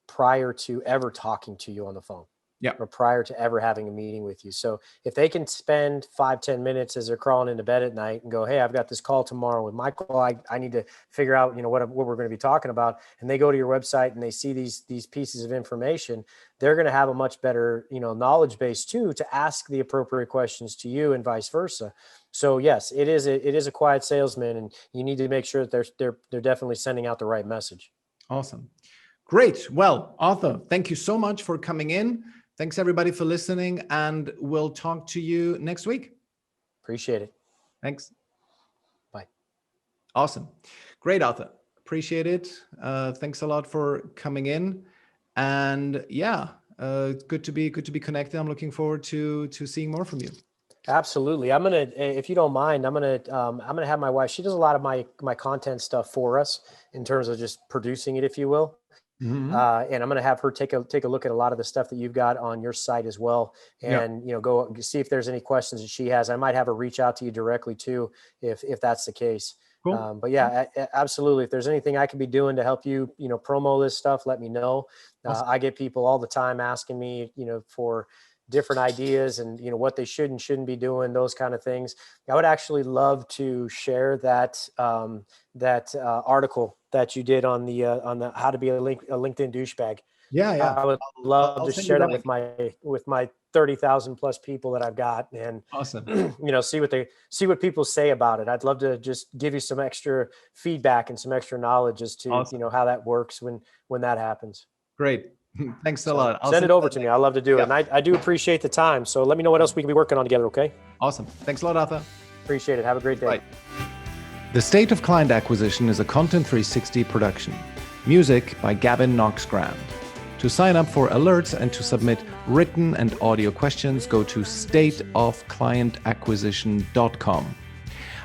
prior to ever talking to you on the phone. Yeah. Or prior to ever having a meeting with you. So if they can spend 5-10 minutes as they're crawling into bed at night and go, hey, I've got this call tomorrow with Michael, I need to figure out, what we're going to be talking about. And they go to your website and they see these pieces of information, they're going to have a much better, knowledge base too, to ask the appropriate questions to you and vice versa. So yes, it is a quiet salesman, and you need to make sure that they're definitely sending out the right message. Awesome. Great. Well, Arthur, thank you so much for coming in. Thanks everybody for listening, and we'll talk to you next week. Appreciate it. Thanks. Bye. Awesome. Great, Arthur. Appreciate it. Thanks a lot for coming in. And good to be connected. I'm looking forward to seeing more from you. Absolutely. I'm going to, if you don't mind, I'm going to have my wife, she does a lot of my content stuff for us in terms of just producing it, if you will. Mm-hmm. And I'm going to have her take a look at a lot of the stuff that you've got on your site as well. And, go see if there's any questions that she has. I might have her reach out to you directly too, if that's the case. Cool. But yeah, absolutely. If there's anything I can be doing to help you, promo this stuff, let me know. Awesome. I get people all the time asking me, for different ideas and, what they should and shouldn't be doing, those kind of things. I would actually love to share that article that you did on the how to be a LinkedIn douchebag. Yeah. I would love I'll to send you share the that link. with my 30,000 plus people that I've got, and Awesome. see what people say about it. I'd love to just give you some extra feedback and some extra knowledge as to Awesome. how that works when that happens. Great. Thanks a So lot. I'll send it you over that to me. link. I love to do it. Yeah. And I do appreciate the time. So let me know what else we can be working on together. Okay. Awesome. Thanks a lot, Arthur. Appreciate it. Have a great day. Bye. The State of Client Acquisition is a Content 360 production. Music by Gavin Knox-Grand. To sign up for alerts and to submit written and audio questions, go to stateofclientacquisition.com.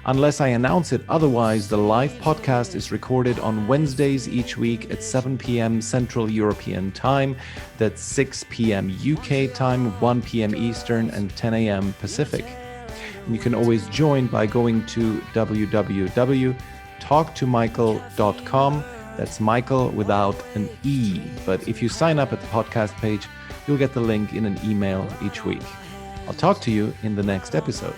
Unless I announce it otherwise, the live podcast is recorded on Wednesdays each week at 7 p.m. Central European Time. That's 6 p.m. UK time, 1 p.m. Eastern, and 10 a.m. Pacific. And you can always join by going to www.talktomichael.com. That's Michael without an E. But if you sign up at the podcast page, you'll get the link in an email each week. I'll talk to you in the next episode.